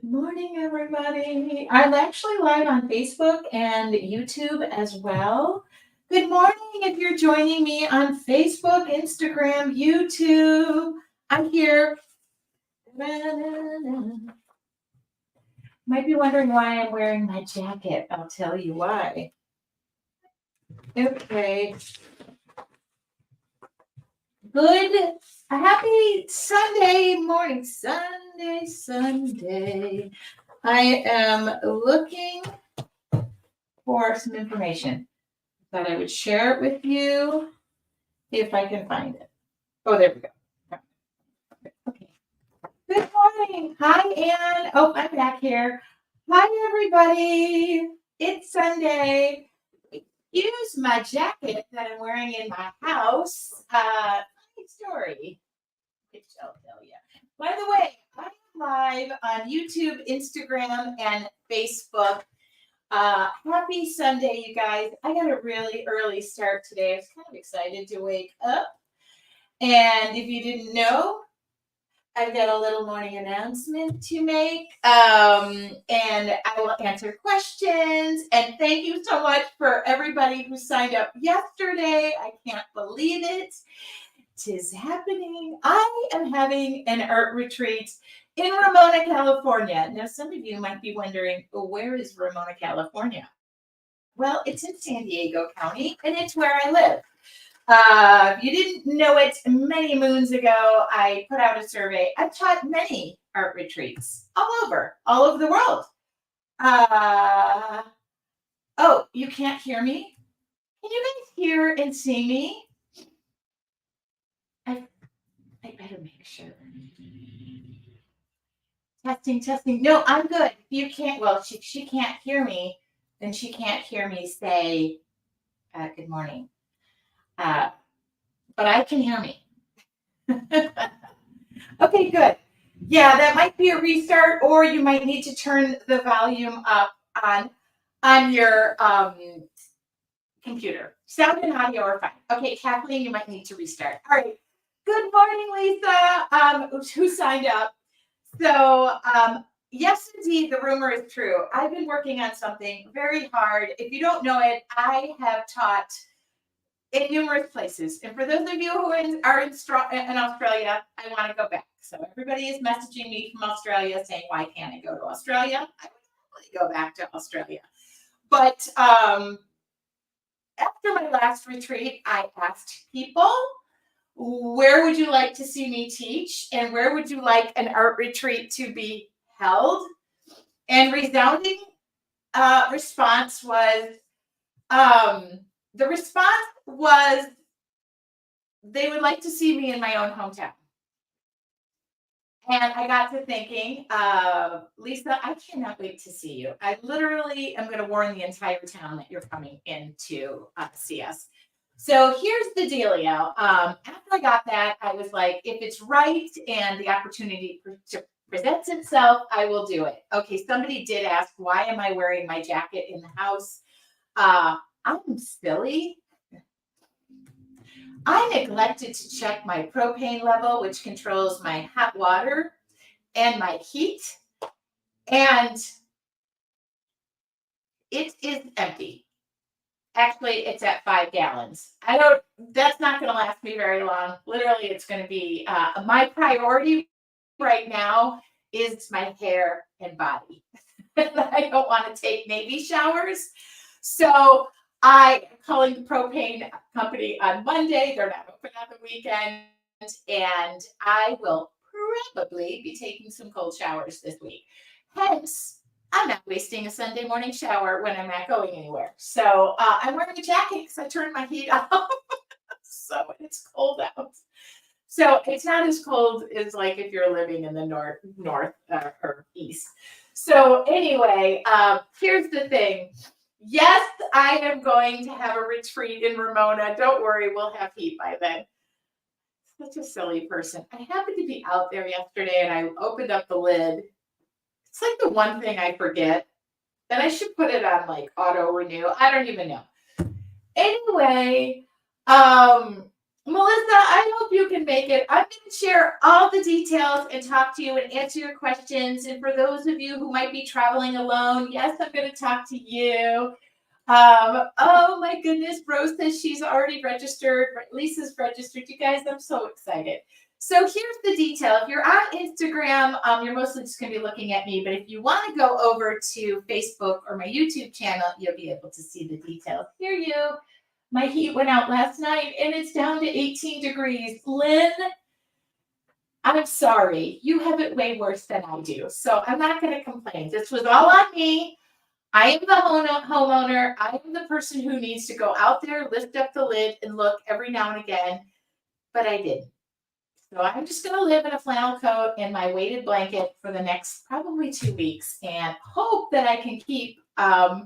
Morning, everybody. I'm actually live on Facebook and YouTube as well. Good morning if you're joining me on Facebook, Instagram, YouTube. I'm here. Might be wondering why I'm wearing my jacket. I'll tell you why. Okay. Good. A happy Sunday morning. Sunday. I am looking for some information. Thought I would share it with you if I can find it. Oh, there we go. Okay. Good morning. Hi, Ann. Oh, I'm back here. Hi, everybody. It's Sunday. Excuse my jacket that I'm wearing in my house. Funny story, which I'll tell you. By the way, I'm live on YouTube, Instagram, and Facebook. Happy Sunday, you guys. I got a really early start today. I was kind of excited to wake up. And if you didn't know, I've got a little morning announcement to make. And I will answer questions. And thank you so much for everybody who signed up yesterday. I can't believe it. 'Tis happening. I am having an art retreat in Ramona, California. Now, some of you might be wondering, well, where is Ramona, California? Well, it's in San Diego County, and it's where I live. If you didn't know it, many moons ago, I put out a survey. I've taught many art retreats all over the world. Oh, you can't hear me? Can you guys hear and see me? I better make sure. Testing. No, I'm good. You can't, well, she can't hear me, then she can't hear me say good morning. But I can hear me. Okay, good. Yeah, that might be a restart, or you might need to turn the volume up on your computer. Sound and audio are fine. Okay, Kathleen, you might need to restart. All right. Good morning, Lisa, who signed up. So, yes, indeed, the rumor is true. I've been working on something very hard. If you don't know it, I have taught in numerous places. And for those of you who are in Australia, I want to go back. So everybody is messaging me from Australia saying, why can't I go to Australia? I would probably go back to Australia. But after my last retreat, I asked people, where would you like to see me teach? And where would you like an art retreat to be held? And resounding response was, they would like to see me in my own hometown. And I got to thinking, Lisa, I cannot wait to see you. I literally am going to warn the entire town that you're coming in to see us. So here's the dealio. After I got that, I was like, if it's right and the opportunity presents itself, I will do it. Okay, somebody did ask, why am I wearing my jacket in the house? I'm silly. I neglected to check my propane level, which controls my hot water and my heat. And it is empty. Actually, it's at 5 gallons. That's not going to last me very long. Literally, it's going to be, my priority right now is my hair and body. I don't want to take Navy showers. So I'm calling the propane company on Monday. They're not open on the weekend. And I will probably be taking some cold showers this week. Hence, I'm not wasting a Sunday morning shower when I'm not going anywhere. So I'm wearing a jacket because I turned my heat off. So it's cold out. So it's not as cold as like if you're living in the north or east. So anyway, here's the thing. Yes, I am going to have a retreat in Ramona. Don't worry, we'll have heat by then. Such a silly person. I happened to be out there yesterday and I opened up the lid. It's like the one thing I forget. And I should put it on like auto renew. I don't even know. Anyway, Melissa, I hope you can can make it, I'm going to share all the details and talk to you and answer your questions. And for those of you who might be traveling alone, yes, I'm going to talk to you. Oh my goodness, Rose says she's already registered. Lisa's registered. You guys, I'm so excited. So here's the detail. If you're on Instagram, you're mostly just going to be looking at me. But if you want to go over to Facebook or my YouTube channel, you'll be able to see the details. Here my heat went out last night and it's down to 18 degrees. Lynn, I'm sorry. You have it way worse than I do. So I'm not going to complain. This was all on me. I am the homeowner. I am the person who needs to go out there, lift up the lid, and look every now and again. But I didn't. So I'm just going to live in a flannel coat and my weighted blanket for the next probably 2 weeks and hope that I can keep my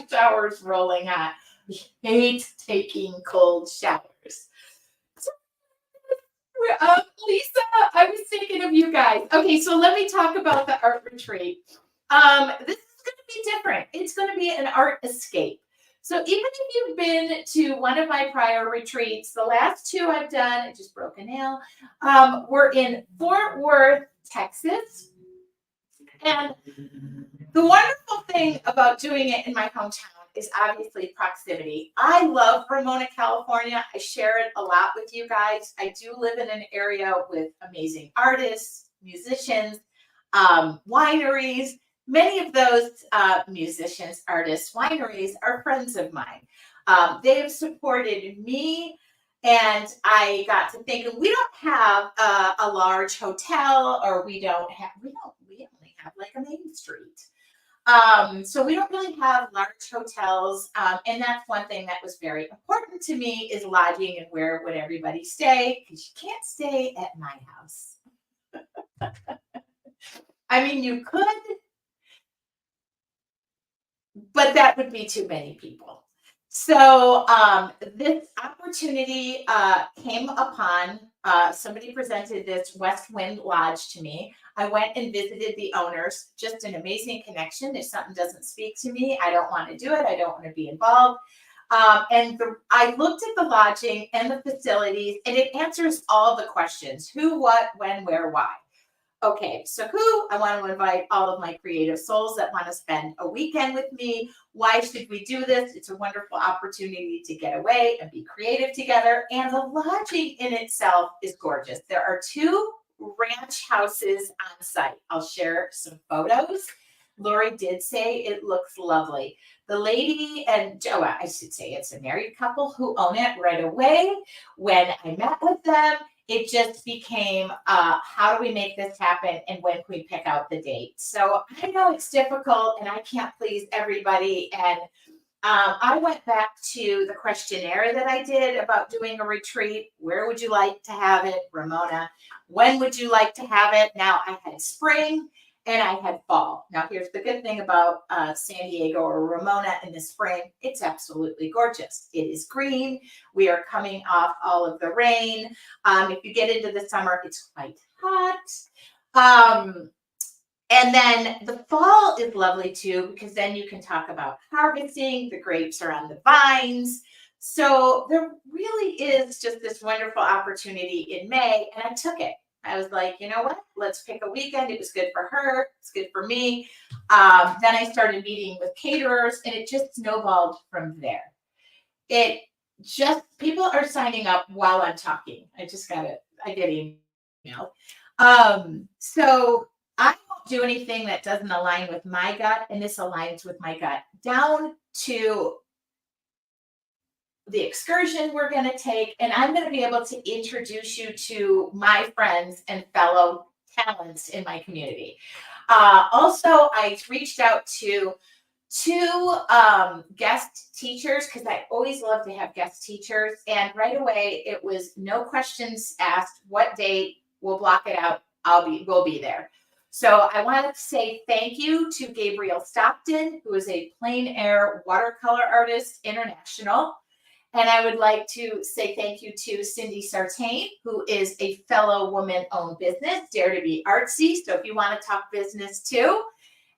showers rolling hot. I hate taking cold showers. So, Lisa, I was thinking of you guys. Okay, so let me talk about the art retreat. This is going to be different. It's going to be an art escape. So even if you've been to one of my prior retreats, the last 2 I've done, I just broke a nail, were in Fort Worth, Texas. And the wonderful thing about doing it in my hometown is obviously proximity. I love Ramona, California. I share it a lot with you guys. I do live in an area with amazing artists, musicians, wineries. Many of those musicians, artists, wineries are friends of mine. They have supported me, and I got to thinking, we don't have a large hotel, or we only have like a main street. So we don't really have large hotels. And that's one thing that was very important to me is lodging and where would everybody stay? Because you can't stay at my house. I mean, you could, but that would be too many people. So this opportunity came upon, somebody presented this West Wind Lodge to me. I went and visited the owners, just an amazing connection. If something doesn't speak to me, I don't want to do it. I don't want to be involved. I looked at the lodging and the facilities, and it answers all the questions: who, what, when, where, why. Okay, so who? I want to invite all of my creative souls that want to spend a weekend with me. Why should we do this? It's a wonderful opportunity to get away and be creative together. And the lodging in itself is gorgeous. There are 2 ranch houses on site. I'll share some photos. Lori did say it looks lovely. The lady and I should say it's a married couple who own it right away. When I met with them, it just became, how do we make this happen and when can we pick out the date? So I know it's difficult and I can't please everybody. And I went back to the questionnaire that I did about doing a retreat. Where would you like to have it, Ramona? When would you like to have it? Now I had spring and I had fall. Now here's the good thing about San Diego or Ramona in the spring. It's absolutely gorgeous. It is green. We are coming off all of the rain. If you get into the summer, it's quite hot. And then the fall is lovely too, because then you can talk about harvesting. The grapes are on the vines. So there really is just this wonderful opportunity in May, and I took it. I was like, you know what? Let's pick a weekend. It was good for her. It's good for me. Then I started meeting with caterers, and it just snowballed from there. People are signing up while I'm talking. I get email. So I won't do anything that doesn't align with my gut, and this aligns with my gut down to the excursion we're going to take, and I'm going to be able to introduce you to my friends and fellow talents in my community. Also, I reached out to 2 guest teachers because I always love to have guest teachers, and right away it was no questions asked. What date? We'll block it out. We'll be there. So I wanted to say thank you to Gabriel Stockton, who is a plein air watercolor artist international. And I would like to say thank you to Cindy Sartain, who is a fellow woman-owned business, Dare to be Artzy. So if you want to talk business too,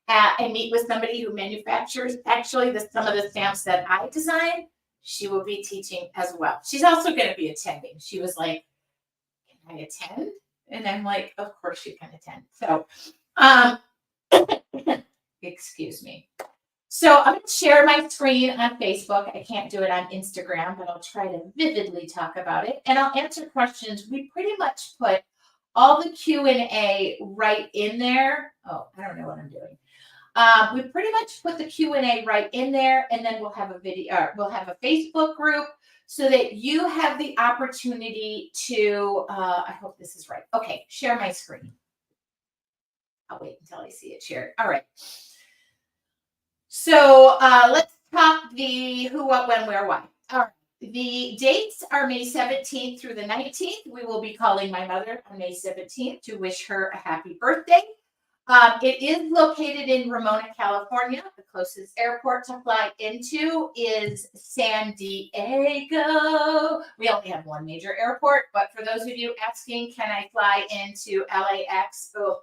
and meet with somebody who manufactures actually some of the stamps that I design, she will be teaching as well. She's also going to be attending. She was like, can I attend? And I'm like, of course you can attend. So, excuse me. So I'm going to share my screen on Facebook. I can't do it on Instagram, but I'll try to vividly talk about it. And I'll answer questions. We pretty much put all the Q&A right in there. Oh, I don't know what I'm doing. We pretty much put the Q&A right in there, and then we'll have a video, we'll have a Facebook group so that you have the opportunity to, I hope this is right. Okay, share my screen. I'll wait until I see it shared. All right. So let's talk the who, what, when, where, why. All right. The dates are May 17th through the 19th. We will be calling my mother on May 17th to wish her a happy birthday. It is located in Ramona, California. The closest airport to fly into is San Diego. We only have one major airport, but for those of you asking, can I fly into LAX or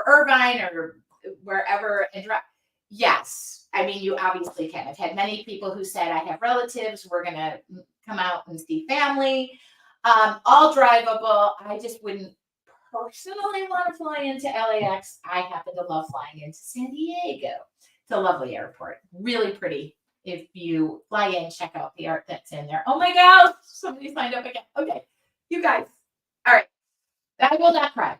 Irvine or wherever and drive? Yes. I mean, you obviously can. I've had many people who said, I have relatives. We're going to come out and see family. All drivable. I just wouldn't personally want to fly into LAX. I happen to love flying into San Diego. It's a lovely airport. Really pretty. If you fly in, check out the art that's in there. Oh my gosh, somebody signed up again. Okay, you guys. All right. I will not cry.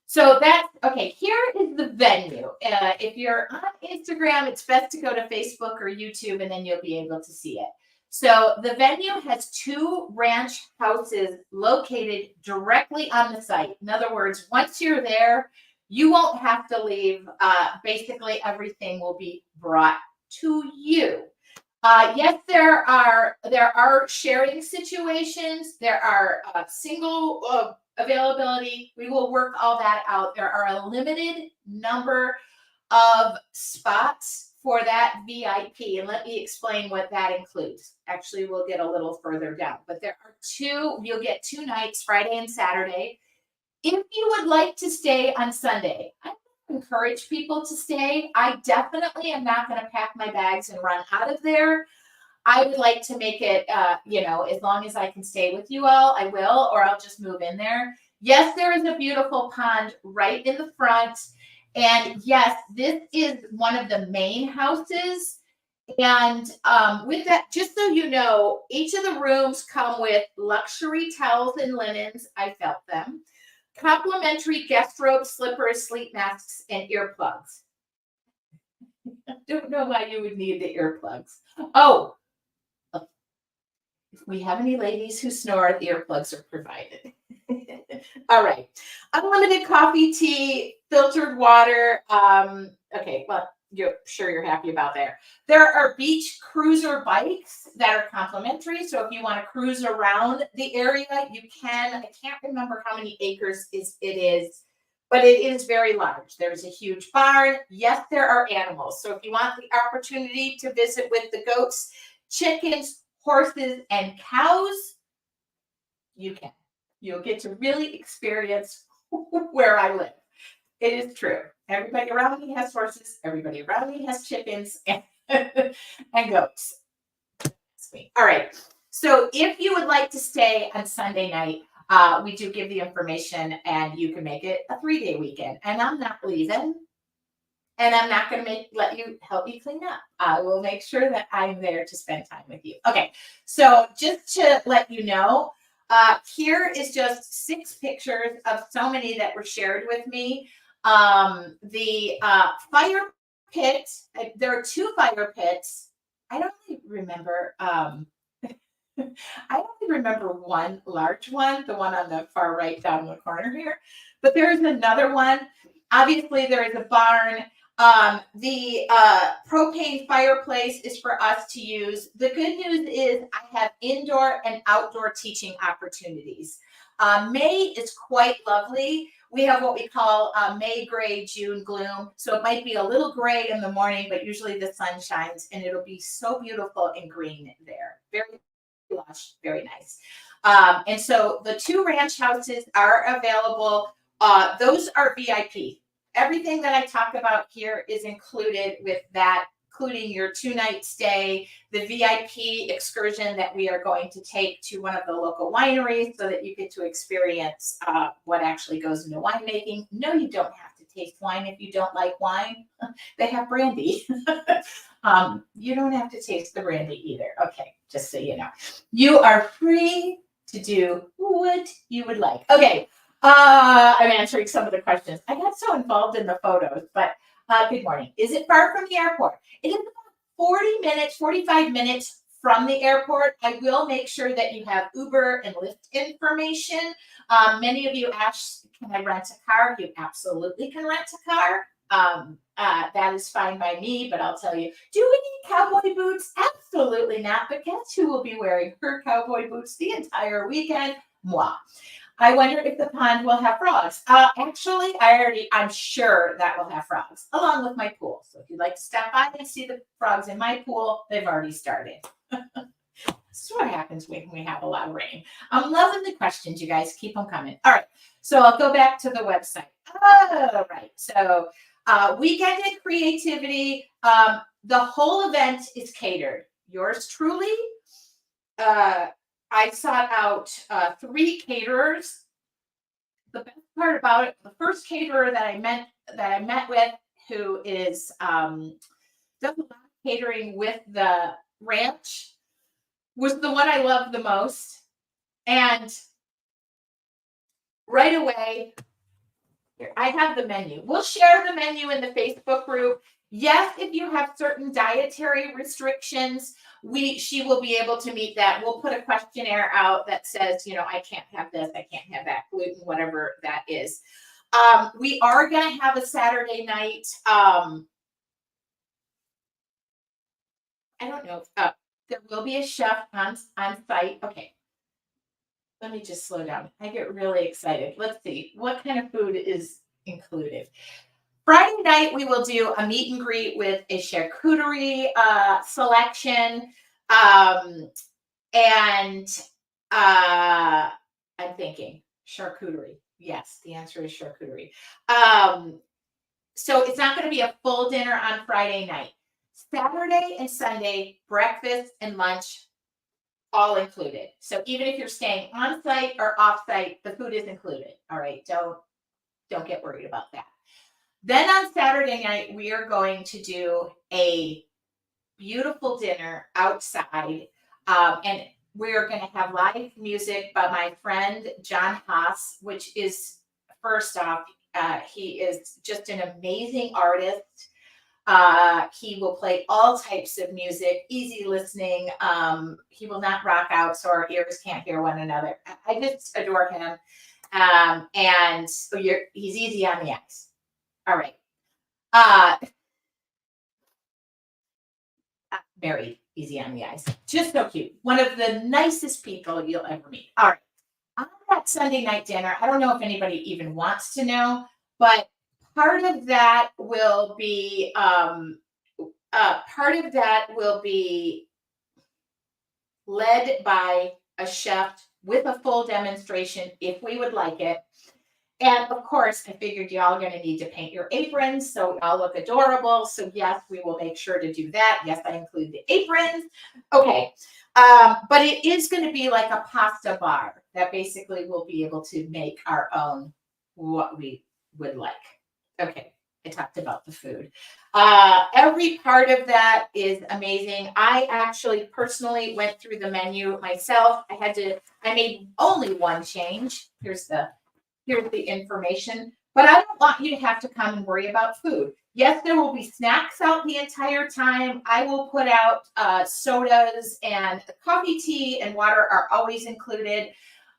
So that's, okay, here is the venue. If you're on Instagram, it's best to go to Facebook or YouTube, and then you'll be able to see it. So the venue has 2 ranch houses located directly on the site. In other words, once you're there, you won't have to leave. Basically, everything will be brought to you. Yes, there are sharing situations. There are single availability. We will work all that out. There are a limited number of spots for that VIP. And let me explain what that includes. Actually, we'll get a little further down. But there are 2, you'll get 2 nights, Friday and Saturday. If you would like to stay on Sunday, I encourage people to stay. I definitely am not going to pack my bags and run out of there. I would like to make it, as long as I can stay with you all, I will, or I'll just move in there. Yes, there is a beautiful pond right in the front. And yes, this is one of the main houses. And with that, just so you know, each of the rooms come with luxury towels and linens. I felt them. Complimentary guest robes, slippers, sleep masks, and earplugs. I don't know why you would need the earplugs. Oh, if we have any ladies who snore, the earplugs are provided. All right. Unlimited coffee, tea, filtered water. Okay, well, you're happy about there. There are beach cruiser bikes that are complimentary. So if you want to cruise around the area, you can. I can't remember how many acres it is, but it is very large. There's a huge barn. Yes, there are animals. So if you want the opportunity to visit with the goats, chickens, horses, and cows, you can. You'll get to really experience where I live. It is true. Everybody around me has horses. Everybody around me has chickens and goats. All right. So if you would like to stay on Sunday night, we do give the information and you can make it a 3-day weekend. And I'm not leaving. And I'm not going to help you clean up. I will make sure that I'm there to spend time with you. Okay. So just to let you know, here is just 6 pictures of so many that were shared with me. The fire pit, there are 2 fire pits. I don't really remember. I only remember one large one, the one on the far right down in the corner here. But there is another one. Obviously, there is a barn. The propane fireplace is for us to use. The good news is I have indoor and outdoor teaching opportunities. May is quite lovely. We have what we call May gray, June gloom. So it might be a little gray in the morning, but usually the sun shines and it'll be so beautiful and green there. Very lush, very nice. And so the 2 ranch houses are available. Those are VIP. Everything that I talk about here is included with that including your 2-night stay, the VIP excursion that we are going to take to one of the local wineries so that you get to experience what actually goes into winemaking. No, you don't have to taste wine if you don't like wine. They have brandy. You don't have to taste the brandy either. Okay, just so you know. You are free to do what you would like. Okay, I'm answering some of the questions. I got so involved in the photos, but good morning. Is it far from the airport? It is about 40 minutes, 45 minutes from the airport. I will make sure that you have Uber and Lyft information. Many of you asked, can I rent a car? You absolutely can rent a car. That is fine by me, but I'll tell you, do we need cowboy boots? Absolutely not. But guess who will be wearing her cowboy boots the entire weekend? Moi. I wonder if the pond will have frogs. Actually, I'm sure that will have frogs, along with my pool. So if you'd like to stop by and see the frogs in my pool, they've already started. This is what happens when we have a lot of rain. I'm loving the questions, you guys. Keep them coming. All right. So I'll go back to the website. All right. So weekended creativity. The whole event is catered. Yours truly. I sought out 3 caterers. The best part about it, the first caterer that I met with, who is does a lot of catering with the ranch, was the one I loved the most. And right away, here, I have the menu. We'll share the menu in the Facebook group. Yes, if you have certain dietary restrictions, she will be able to meet that. We'll put a questionnaire out that says, I can't have this, I can't have that, gluten, whatever that is. We are going to have a Saturday night. I don't know. There will be a chef on site. Okay. Let me just slow down. I get really excited. Let's see. What kind of food is included? Friday night, we will do a meet and greet with a charcuterie selection. And I'm thinking charcuterie. Yes, the answer is charcuterie. So it's not going to be a full dinner on Friday night. Saturday and Sunday, breakfast and lunch, all included. So even if you're staying on site or off site, the food is included. All right, don't get worried about that. Then on Saturday night, we are going to do a beautiful dinner outside. And we're going to have live music by my friend John Haas, which is, first off, he is just an amazing artist. He will play all types of music, easy listening. He will not rock out so our ears can't hear one another. I just adore him. And he's easy on the eyes. All right. Very easy on the eyes. Just so cute. One of the nicest people you'll ever meet. All right. On that Sunday night dinner, I don't know if anybody even wants to know, but part of that will be led by a chef with a full demonstration if we would like it. And of course, I figured y'all are going to need to paint your aprons so y'all look adorable. So yes, we will make sure to do that. Yes, I include the aprons. Okay. But it is going to be like a pasta bar that basically we'll be able to make our own what we would like. Okay. I talked about the food. Every part of that is amazing. I actually personally went through the menu myself. I made only one change. Here's the information, but I don't want you to have to come and worry about food. Yes, there will be snacks out the entire time. I will put out sodas, and coffee, tea, and water are always included.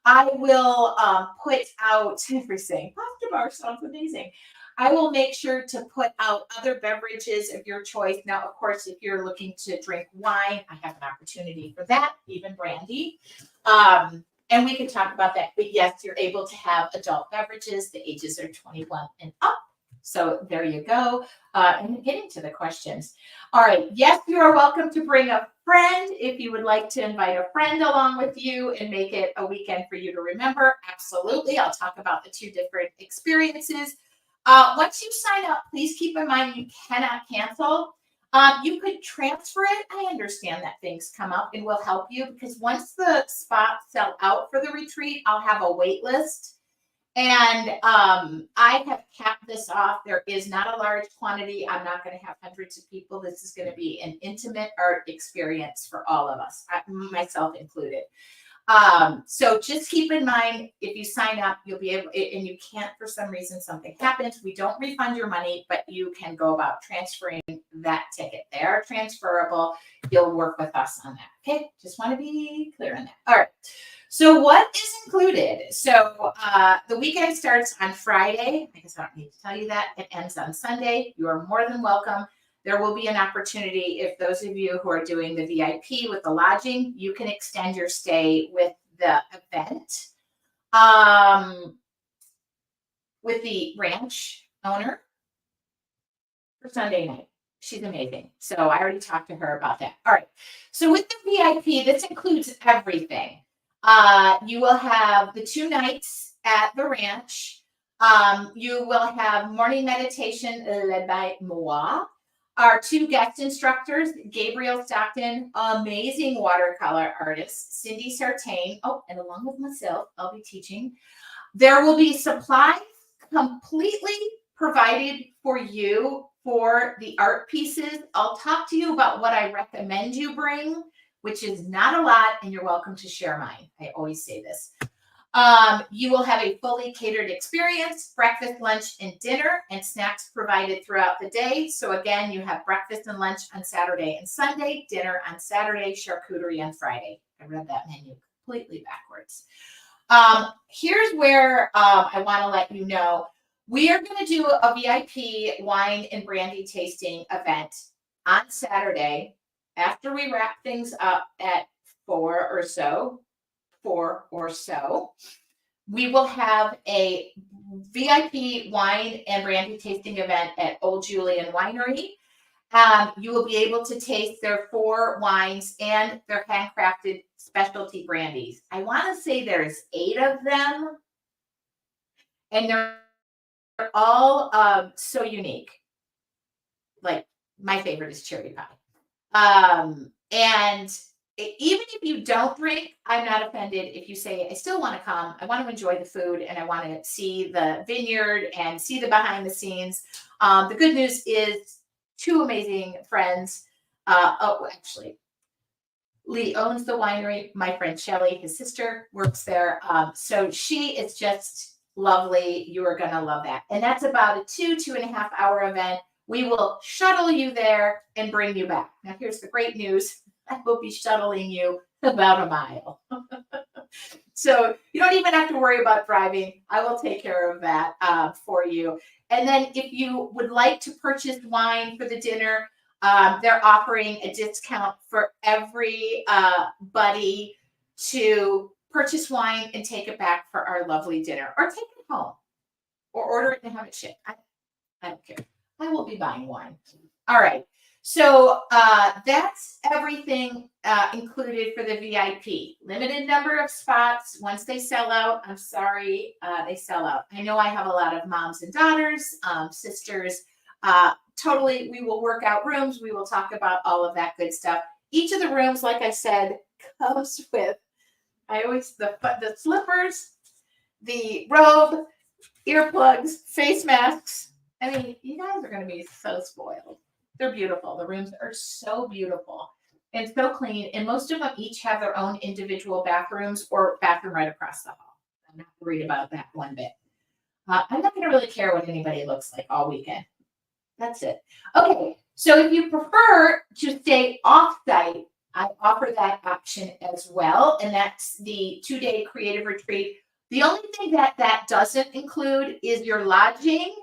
I will put out everything. Pasta bar sounds amazing. I will make sure to put out other beverages of your choice. Now, of course, if you're looking to drink wine, I have an opportunity for that, even brandy. And we can talk about that. But yes, you're able to have adult beverages. The ages are 21 and up. So there you go. And getting to the questions. All right. Yes, you are welcome to bring a friend if you would like to invite a friend along with you and make it a weekend for you to remember. Absolutely. I'll talk about the 2 different experiences. Once you sign up, please keep in mind you cannot cancel. You could transfer it. I understand that things come up and will help you because once the spots sell out for the retreat, I'll have a wait list. And I have capped this off. There is not a large quantity. I'm not going to have hundreds of people. This is going to be an intimate art experience for all of us, myself included. So just keep in mind, if you sign up, you'll be able, and you can't, for some reason, something happens, we don't refund your money, but you can go about transferring that ticket. They are transferable. You'll work with us on that. Okay. Just want to be clear on that. All right. So what is included? So the weekend starts on Friday. I guess I don't need to tell you that. It ends on Sunday. You are more than welcome. There will be an opportunity if those of you who are doing the VIP with the lodging, you can extend your stay with the event with the ranch owner for Sunday night. She's amazing. So I already talked to her about that. All right. So with the VIP, this includes everything. You will have the 2 nights at the ranch. You will have morning meditation led by moi. Our 2 guest instructors, Gabriel Stockton, amazing watercolor artist, Cindy Sartain. Oh, and along with myself, I'll be teaching. There will be supplies completely provided for you for the art pieces. I'll talk to you about what I recommend you bring, which is not a lot, and you're welcome to share mine. I always say this. You will have a fully catered experience, breakfast, lunch, and dinner, and snacks provided throughout the day. So again, you have breakfast and lunch on Saturday and Sunday, dinner on Saturday, charcuterie on Friday. I read that menu completely backwards. Here's where I want to let you know, we are going to do a VIP wine and brandy tasting event on Saturday after we wrap things up at 4 or so. We will have a VIP wine and brandy tasting event at Old Julian Winery. You will be able to taste their 4 wines and their handcrafted specialty brandies. I want to say there's 8 of them, and they're all so unique. Like my favorite is cherry pie. And even if you don't drink, I'm not offended if you say, I still want to come. I want to enjoy the food and I want to see the vineyard and see the behind the scenes. The good news is 2 amazing friends. Actually, Lee owns the winery. My friend Shelly, his sister, works there. So she is just lovely. You are going to love that. And that's about a 2.5 hour event. We will shuttle you there and bring you back. Now, here's the great news. I will be shuttling you about a mile. So you don't even have to worry about driving. I will take care of that for you. And then if you would like to purchase wine for the dinner, they're offering a discount for every buddy to purchase wine and take it back for our lovely dinner, or take it home, or order it and have it shipped. I don't care. I will be buying wine. All right. So that's everything included for the VIP. Limited number of spots. Once they sell out, I'm sorry, they sell out. I know I have a lot of moms and daughters, sisters. Totally, we will work out rooms. We will talk about all of that good stuff. Each of the rooms, like I said, comes with, the slippers, the robe, earplugs, face masks. I mean, you guys are going to be so spoiled. They're beautiful. The rooms are so beautiful and so clean. And most of them each have their own individual bathrooms or bathroom right across the hall. I'm not worried about that one bit. I'm not going to really care what anybody looks like all weekend. That's it. Okay. So if you prefer to stay off-site, I offer that option as well. And that's the 2-day creative retreat. The only thing that doesn't include is your lodging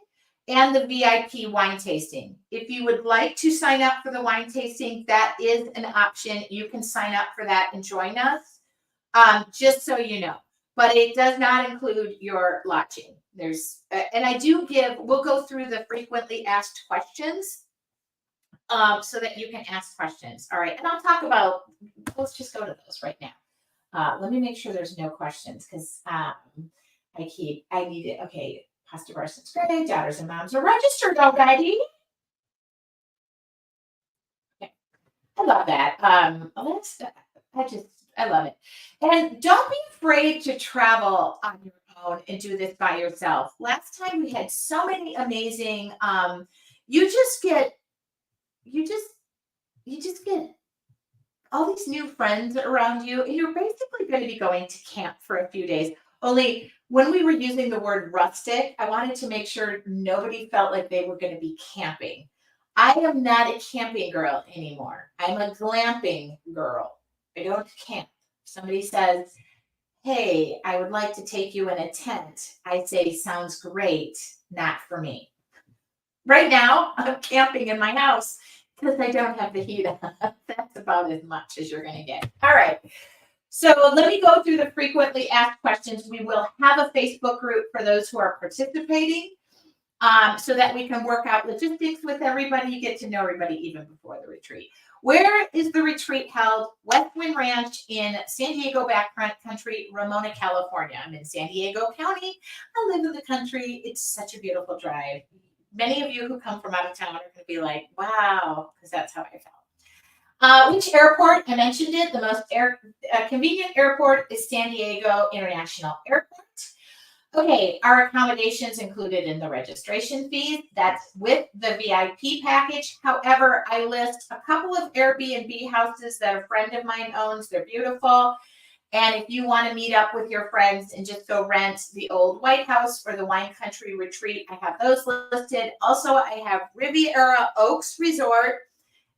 and the VIP wine tasting. If you would like to sign up for the wine tasting, that is an option. You can sign up for that and join us, just so you know. But it does not include your lodging. And I do we'll go through the frequently asked questions so that you can ask questions. All right, and I'll talk about, let's just go to those right now. Let me make sure there's no questions because I need it. Okay. Pasta Barson's great. Daughters and moms are registered already. I love that. I love it. And don't be afraid to travel on your own and do this by yourself. Last time we had so many amazing, you just get, you just, you just get all these new friends around you, and you're basically going to be going to camp for a few days. Only when we were using the word rustic, I wanted to make sure nobody felt like they were going to be camping. I am not a camping girl anymore. I'm a glamping girl. I don't camp. If somebody says, hey, I would like to take you in a tent, I say, sounds great, not for me. Right now, I'm camping in my house because I don't have the heat on. That's about as much as you're going to get. All right. So let me go through the frequently asked questions. We will have a Facebook group for those who are participating, so that we can work out logistics with everybody. You get to know everybody even before the retreat. Where is the retreat held? West Wind Ranch in San Diego Backcountry, Ramona, California. I'm in San Diego County. I live in the country. It's such a beautiful drive. Many of you who come from out of town are going to be like, wow, because that's how I felt. Which airport? I mentioned it. The most convenient airport is San Diego International Airport. Okay, our accommodations included in the registration fees. That's with the VIP package. However, I list a couple of Airbnb houses that a friend of mine owns. They're beautiful. And if you want to meet up with your friends and just go rent the old White House or the Wine Country Retreat, I have those listed. Also, I have Riviera Oaks Resort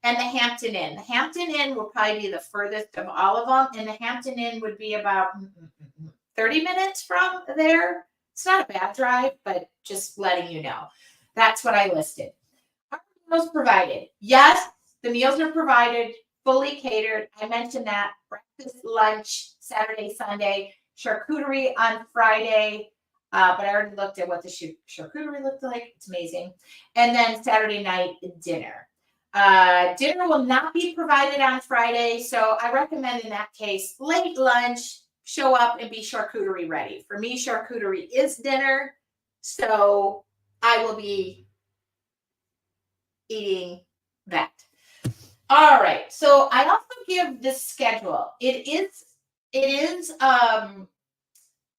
and the Hampton Inn. The Hampton Inn will probably be the furthest of all of them. And the Hampton Inn would be about 30 minutes from there. It's not a bad drive, but just letting you know. That's what I listed. Are meals provided? Yes, the meals are provided, fully catered. I mentioned that. Breakfast, lunch, Saturday, Sunday, charcuterie on Friday. But I already looked at what the charcuterie looked like. It's amazing. And then Saturday night, dinner. Dinner will not be provided on Friday. So I recommend in that case, late lunch, show up and be charcuterie ready. For me, charcuterie is dinner. So I will be eating that. All right. So I also give this schedule. It is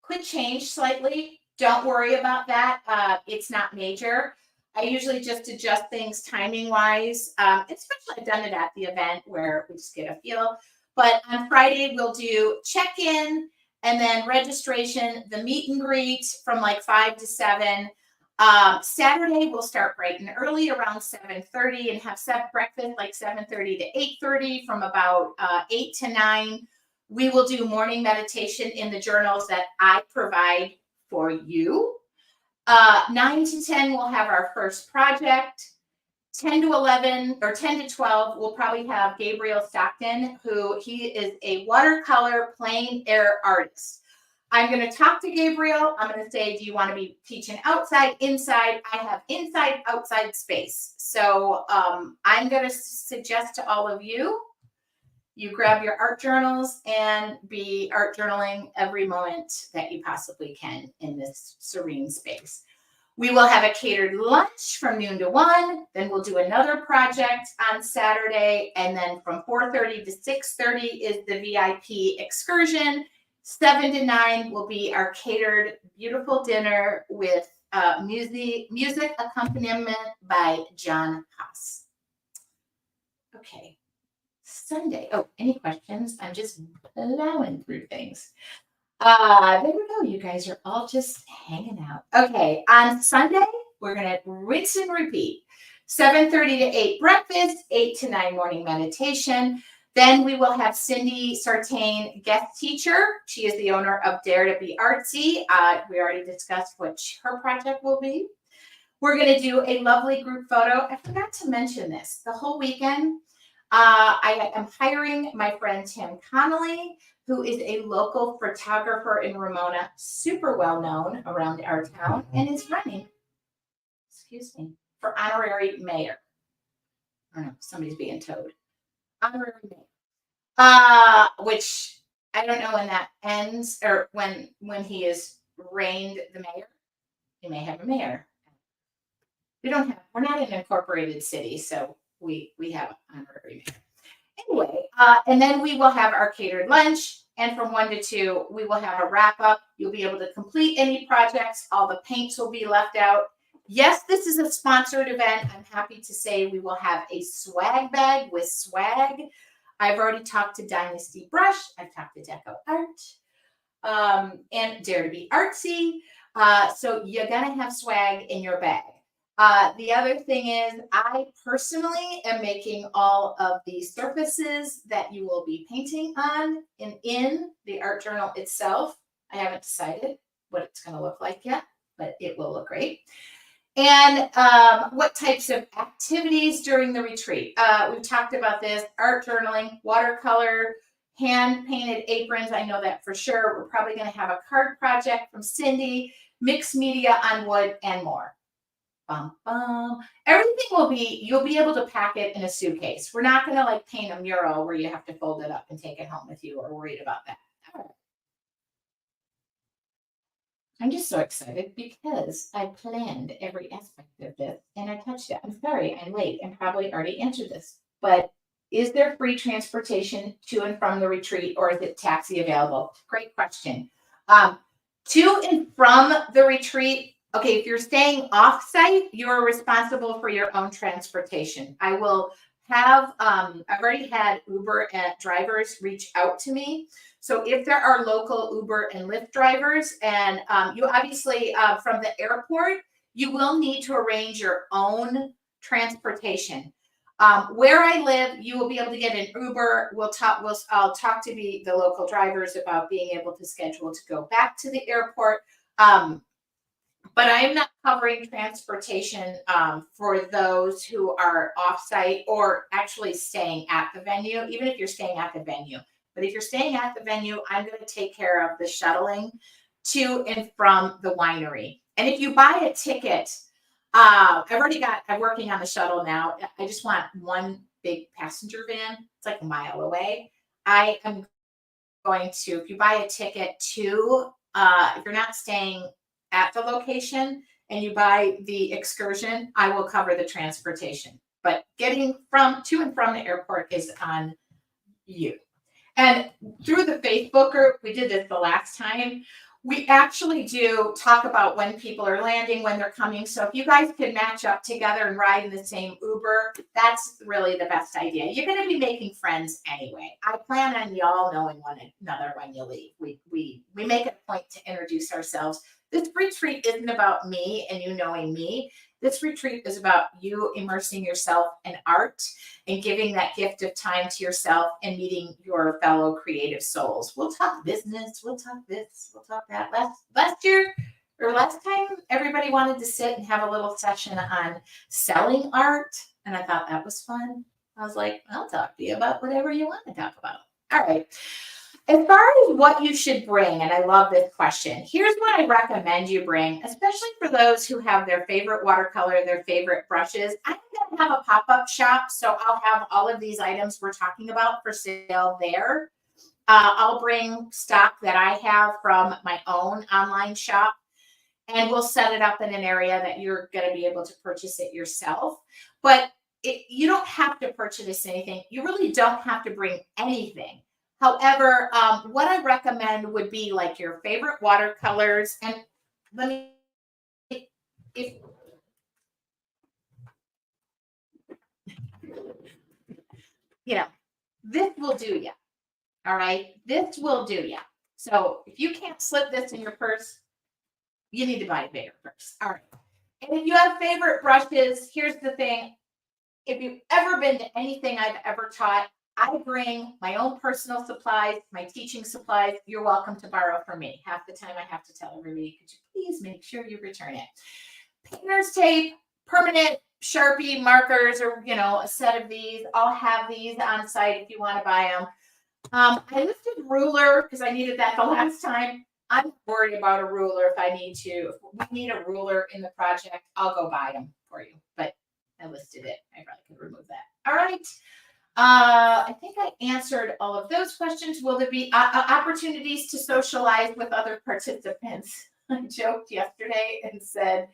could change slightly. Don't worry about that. It's not major. I usually just adjust things timing wise. Especially I've done it at the event where we just get a feel. But on Friday, we'll do check-in and then registration, the meet and greet from like 5 to 7. Saturday, we'll start bright and early around 7:30 and have breakfast like 7:30 to 8:30 from about 8 to 9. We will do morning meditation in the journals that I provide for you. 9 to 10, we'll have our first project. 10 to 11 or 10 to 12, we'll probably have Gabriel Stockton, he is a watercolor plein air artist. I'm going to talk to Gabriel. I'm going to say, do you want to be teaching outside, inside? I have inside, outside space. So I'm going to suggest to all of you, you grab your art journals and be art journaling every moment that you possibly can in this serene space. We will have a catered lunch from noon to 1. Then we'll do another project on Saturday. And then from 4:30 to 6:30 is the VIP excursion. 7 to 9 will be our catered beautiful dinner with music accompaniment by John Haas. Okay. Sunday. Oh, any questions? I'm just plowing through things. There we go. You guys are all just hanging out. Okay, on Sunday, we're going to rinse and repeat. 7:30 to 8 breakfast, 8 to 9 morning meditation. Then we will have Cindy Sartain, guest teacher. She is the owner of Dare to Be Artsy. We already discussed what her project will be. We're going to do a lovely group photo. I forgot to mention this. The whole weekend, I am hiring my friend Tim Connolly, who is a local photographer in Ramona, super well known around our town, and is running, for honorary mayor. I don't know, somebody's being towed. Honorary mayor. Which I don't know when that ends or when he is reigned the mayor. He may have a mayor. We're not an incorporated city, so we have honorary mayor. Anyway, and then we will have our catered lunch. And from 1 to 2, we will have a wrap up. You'll be able to complete any projects. All the paints will be left out. Yes, this is a sponsored event. I'm happy to say we will have a swag bag with swag. I've already talked to Dynasty Brush. I've talked to Deco Art and Dare to Be Artsy. So you're going to have swag in your bag. The other thing is I personally am making all of the surfaces that you will be painting on in the art journal itself. I haven't decided what it's going to look like yet, but it will look great. And what types of activities during the retreat. We've talked about this, art journaling, watercolor, hand-painted aprons. I know that for sure. We're probably going to have a card project from Cindy, mixed media on wood, and more. Bum, bum. Everything will be, you'll be able to pack it in a suitcase. We're not going to like paint a mural where you have to fold it up and take it home with you or worried about that. All right. I'm just so excited because I planned every aspect of this and I touched it. I'm sorry, I'm late and probably already answered this, but is there free transportation to and from the retreat or is it taxi available? Great question. To and from the retreat, okay, if you're staying off-site, you're responsible for your own transportation. I will have, I've already had Uber drivers reach out to me. So if there are local Uber and Lyft drivers, and you obviously from the airport, you will need to arrange your own transportation. Where I live, you will be able to get an Uber. I'll talk to the local drivers about being able to schedule to go back to the airport. But I am not covering transportation for those who are offsite or actually staying at the venue, even if you're staying at the venue. But if you're staying at the venue, I'm going to take care of the shuttling to and from the winery. And if you buy a ticket, I'm working on the shuttle now. I just want one big passenger van. It's like a mile away. I am going to, if you buy a ticket to, if you're not staying at the location and you buy the excursion, I will cover the transportation. But getting to and from the airport is on you. And through the Facebook group, we did this the last time. We actually do talk about when people are landing, when they're coming. So if you guys could match up together and ride in the same Uber, that's really the best idea. You're going to be making friends anyway. I plan on y'all knowing one another when you leave. We make it a point to introduce ourselves. This retreat isn't about me and you knowing me. This retreat is about you immersing yourself in art and giving that gift of time to yourself and meeting your fellow creative souls. We'll talk business, we'll talk this, we'll talk that. Last time, everybody wanted to sit and have a little session on selling art, and I thought that was fun. I was like, I'll talk to you about whatever you want to talk about. All right. As far as what you should bring, and I love this question, here's what I recommend you bring, especially for those who have their favorite watercolor, their favorite brushes. I'm going to have a pop-up shop, so I'll have all of these items we're talking about for sale there. I'll bring stock that I have from my own online shop, and we'll set it up in an area that you're going to be able to purchase it yourself. But you don't have to purchase anything. You really don't have to bring anything. However, what I recommend would be like your favorite watercolors. And let me, this will do you. All right. This will do you. So if you can't slip this in your purse, you need to buy a bigger purse. All right. And if you have favorite brushes, here's the thing. If you've ever been to anything I've ever taught, I bring my own personal supplies, my teaching supplies. You're welcome to borrow from me. Half the time I have to tell everybody, could you please make sure you return it? Painter's tape, permanent Sharpie markers, or, a set of these. I'll have these on site if you want to buy them. I listed ruler because I needed that the last time. I'm worried about a ruler if I need to. If we need a ruler in the project, I'll go buy them for you. But I listed it. I probably could remove that. All right. I think I answered all of those questions. Will there be opportunities to socialize with other participants? I joked yesterday and said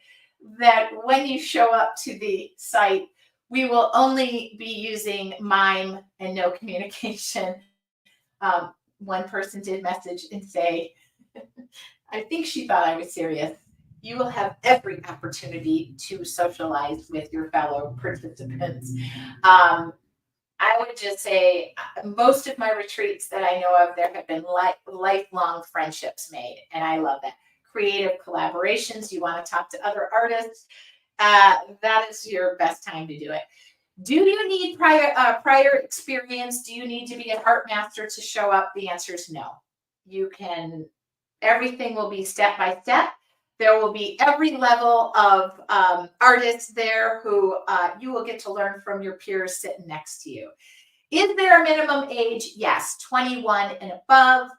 that when you show up to the site, we will only be using mime and no communication. One person did message and say, I think she thought I was serious. You will have every opportunity to socialize with your fellow participants. I would just say most of my retreats that I know of, there have been lifelong friendships made, and I love that. Creative collaborations, you want to talk to other artists, that is your best time to do it. Do you need prior experience? Do you need to be an art master to show up? The answer is no. You can, everything will be step by step. There will be every level of artists there who you will get to learn from your peers sitting next to you. Is there a minimum age? Yes, 21 and above.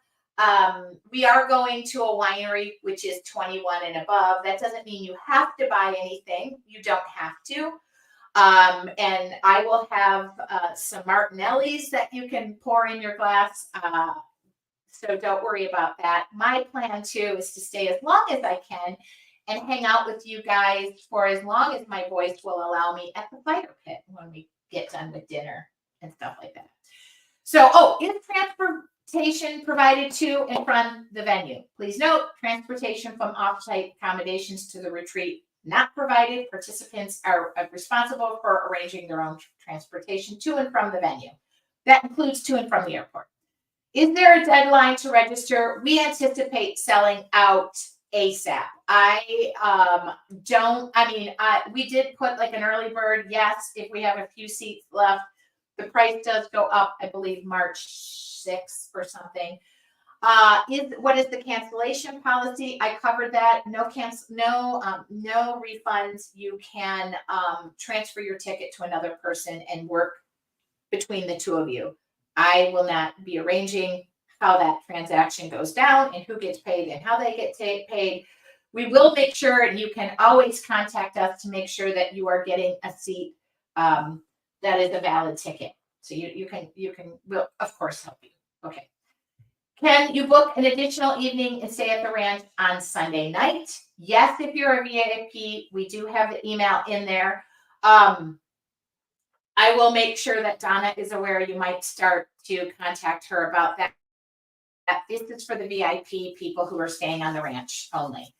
We are going to a winery, which is 21 and above. That doesn't mean you have to buy anything. You don't have to. And I will have some Martinellis that you can pour in your glass. So don't worry about that. My plan too is to stay as long as I can and hang out with you guys for as long as my voice will allow me at the fire pit when we get done with dinner and stuff like that. So, is transportation provided to and from the venue? Please note, transportation from off-site accommodations to the retreat not provided. Participants are responsible for arranging their own transportation to and from the venue. That includes to and from the airport. Is there a deadline to register? We anticipate selling out ASAP. We did put like an early bird. Yes, if we have a few seats left, the price does go up, I believe, March 6th or something. What is the cancellation policy? I covered that. No refunds. You can transfer your ticket to another person and work between the two of you. I will not be arranging how that transaction goes down and who gets paid and how they get paid. We will make sure, and you can always contact us to make sure that you are getting a seat that is a valid ticket. So we'll of course help you. Okay. Can you book an additional evening and stay at the ranch on Sunday night? Yes, if you're a VIP, we do have the email in there. I will make sure that Donna is aware. You might start to contact her about that. This is for the VIP people who are staying on the ranch only.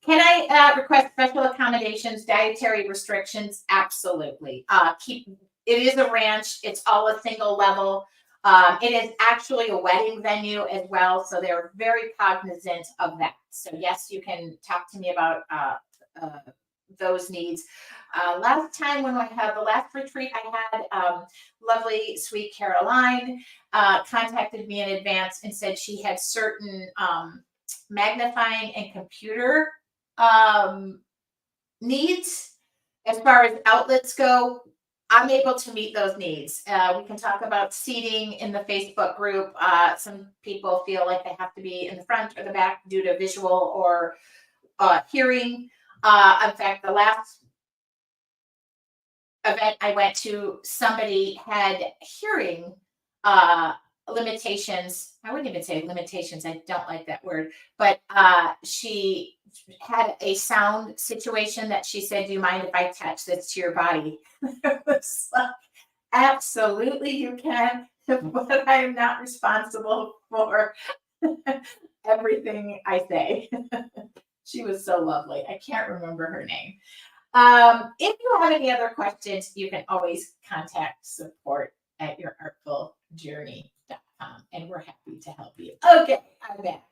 Can I request special accommodations, dietary restrictions? Absolutely. It is a ranch. It's all a single level. It is actually a wedding venue as well, so they're very cognizant of that. So yes, you can talk to me about those needs. Last time when I had the last retreat, I had lovely, sweet Caroline contacted me in advance and said she had certain magnifying and computer needs as far as outlets go. I'm able to meet those needs. We can talk about seating in the Facebook group. Some people feel like they have to be in the front or the back due to visual or hearing. In fact, the last event I went to, somebody had hearing limitations. I wouldn't even say limitations. I don't like that word. But she had a sound situation that she said, do you mind if I attach this to your body? It was like, absolutely you can, but I am not responsible for everything I say. She was so lovely. I can't remember her name. If you have any other questions, you can always contact support at yourartfuljourney.com, and we're happy to help you. Okay, I'm back.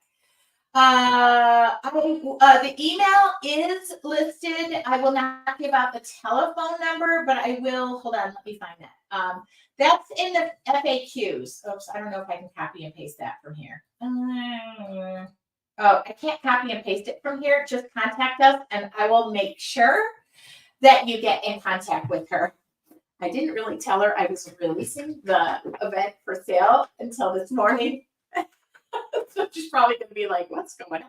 The email is listed. I will not give out the telephone number, but I will. Hold on, let me find that. That's in the FAQs. Oops, I don't know if I can copy and paste that from here. I can't copy and paste it from here. Just contact us, and I will make sure that you get in contact with her. I didn't really tell her I was releasing the event for sale until this morning. So she's probably going to be like, what's going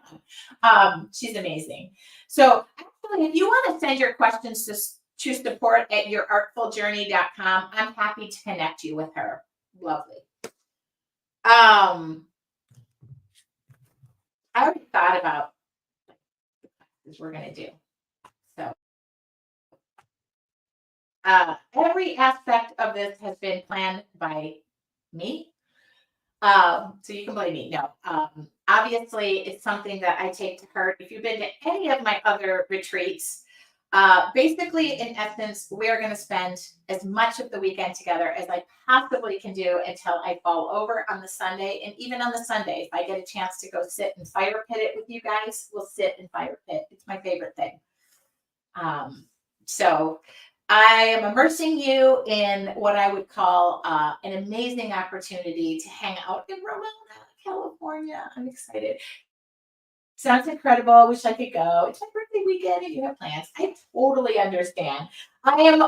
on? She's amazing. So actually, if you want to send your questions to support at yourartfuljourney.com, I'm happy to connect you with her. Lovely. I already thought about the classes we're going to do. So every aspect of this has been planned by me. So you can blame me. No, obviously it's something that I take to heart. If you've been to any of my other retreats, basically in essence, we're going to spend as much of the weekend together as I possibly can do until I fall over on the Sunday. And even on the Sunday, if I get a chance to go sit and fire pit it with you guys, we'll sit and fire pit. It's my favorite thing. So I am immersing you in what I would call an amazing opportunity to hang out in Ramona, California. I'm excited. Sounds incredible. Wish I could go. It's my birthday weekend and you have plans. I totally understand. I'm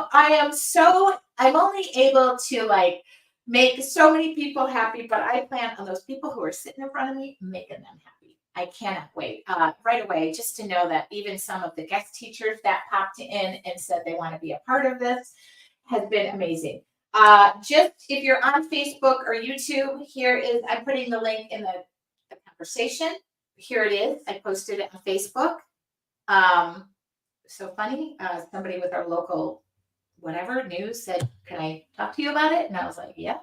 only able to like make so many people happy, but I plan on those people who are sitting in front of me, making them happy. I cannot wait right away just to know that even some of the guest teachers that popped in and said they want to be a part of this has been amazing. Just if you're on Facebook or YouTube, I'm putting the link in the conversation. Here it is. I posted it on Facebook. So funny. Somebody with our local whatever news said, "Can I talk to you about it?" And I was like, "Yeah."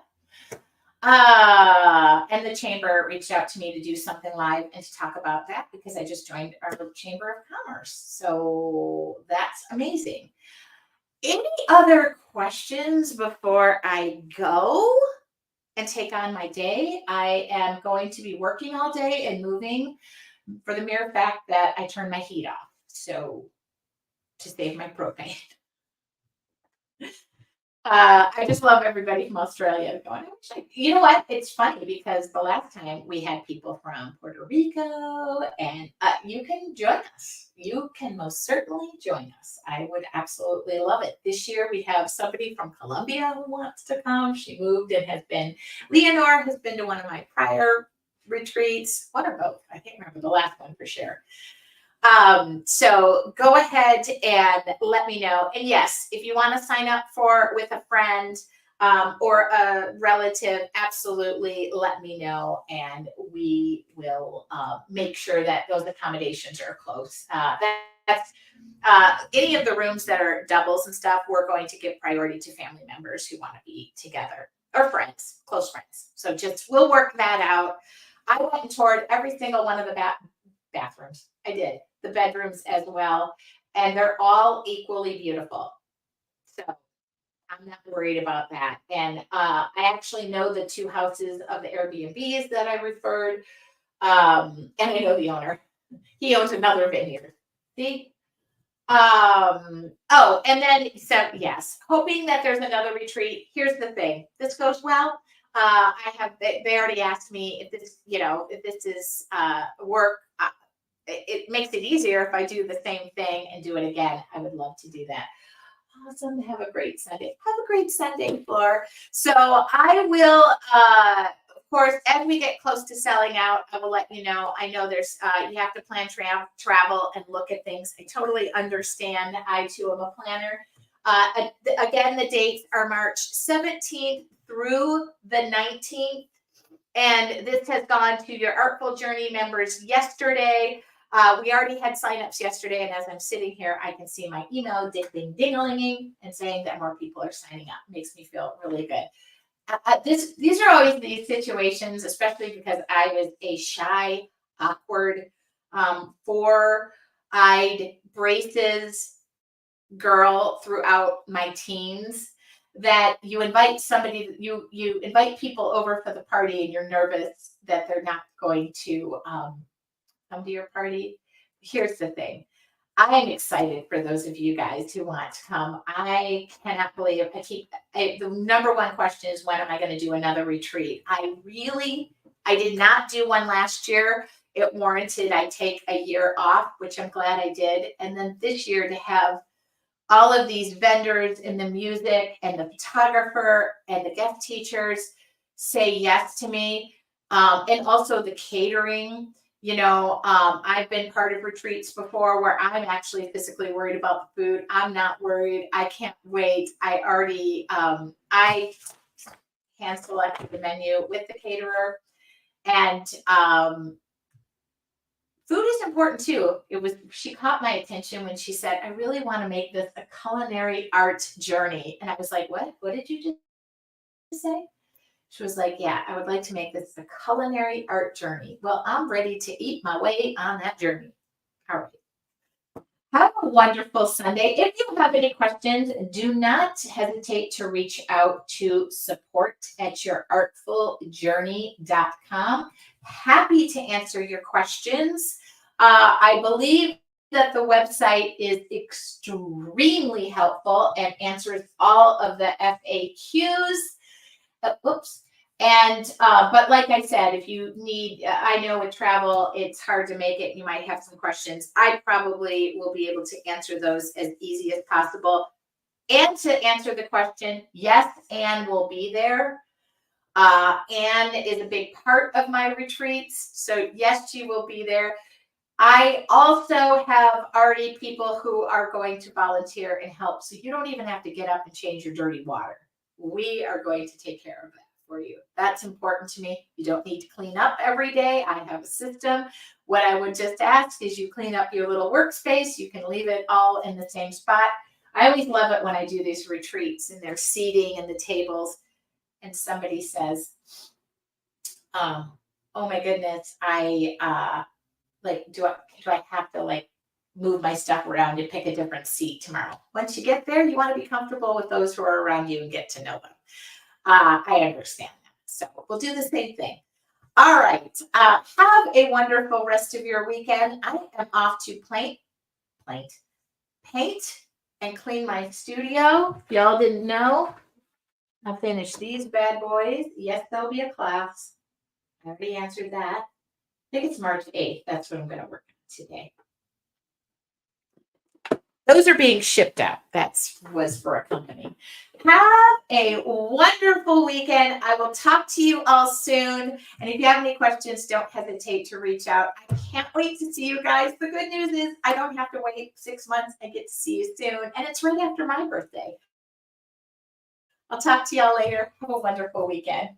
And the chamber reached out to me to do something live and to talk about that because I just joined our Chamber of Commerce. So that's amazing. Any other questions before I go and take on my day? I am going to be working all day and moving for the mere fact that I turn my heat off. So to save my propane. I just love everybody from Australia going, you know what? It's funny because the last time we had people from Puerto Rico and you can join us. You can most certainly join us. I would absolutely love it. This year we have somebody from Colombia who wants to come. She moved and Leonore has been to one of my prior retreats. One or both. I can't remember the last one for sure. So go ahead and let me know. And yes, if you want to sign up with a friend or a relative, absolutely let me know. And we will make sure that those accommodations are close. That's any of the rooms that are doubles and stuff, we're going to give priority to family members who want to be together or friends, close friends. So we'll work that out. I went and toured every single one of the bathrooms. I did. The bedrooms as well. And they're all equally beautiful. So I'm not worried about that. And I actually know the two houses of the Airbnbs that I referred. And I know the owner. He owns another vineyard. See? And then, so yes, hoping that there's another retreat. Here's the thing. This goes well. They already asked me if this is work. It makes it easier if I do the same thing and do it again. I would love to do that. Awesome. Have a great Sunday. Have a great Sunday, Flor. So I will, of course, as we get close to selling out, I will let you know. I know there's, you have to plan travel and look at things. I totally understand. I too am a planner. Again, the dates are March 17th through the 19th. And this has gone to your Artful Journey members yesterday. We already had signups yesterday, and as I'm sitting here, I can see my email ding-a-ling and saying that more people are signing up. Makes me feel really good. These are always these situations, especially because I was a shy, awkward, four-eyed braces girl throughout my teens. That you invite somebody, you invite people over for the party, and you're nervous that they're not going to come to your party. Here's the thing. I am excited for those of you guys who want to come. I cannot believe the number one question is, when am I going to do another retreat? I did not do one last year. It warranted I take a year off, which I'm glad I did. And then this year to have all of these vendors in the music and the photographer and the guest teachers say yes to me. And also the catering. I've been part of retreats before where I'm actually physically worried about the food. I'm not worried. I can't wait. I already, I hand selected the menu with the caterer. And Food is important too. She caught my attention when she said, I really want to make this a culinary art journey. And I was like, what? What did you just say? She was like, yeah, I would like to make this a culinary art journey. Well, I'm ready to eat my way on that journey. All right. Have a wonderful Sunday. If you have any questions, do not hesitate to reach out to support@yourartfuljourney.com. Happy to answer your questions. I believe that the website is extremely helpful and answers all of the FAQs. Oops. And but like I said, if you need, I know with travel it's hard to make it. You might have some questions. I probably will be able to answer those as easy as possible. And to answer the question, yes, Anne will be there. Anne is a big part of my retreats, so yes, she will be there. I also have already people who are going to volunteer and help, so you don't even have to get up and change your dirty water. We are going to take care of that for you. That's important to me. You don't need to clean up every day. I have a system. What I would just ask is you clean up your little workspace. You can leave it all in the same spot. I always love it when I do these retreats and there's seating and the tables and somebody says, oh my goodness, do I have to move my stuff around and pick a different seat tomorrow? Once you get there, you want to be comfortable with those who are around you and get to know them. I understand that. So we'll do the same thing. All right. Have a wonderful rest of your weekend. I am off to paint and clean my studio. If y'all didn't know, I'll finish these bad boys. Yes, there'll be a class. I already answered that. I think it's March 8th. That's what I'm going to work on today. Those are being shipped out. That was for a company. Have a wonderful weekend. I will talk to you all soon. And if you have any questions, don't hesitate to reach out. I can't wait to see you guys. The good news is I don't have to wait 6 months. I get to see you soon. And it's right after my birthday. I'll talk to y'all later. Have a wonderful weekend.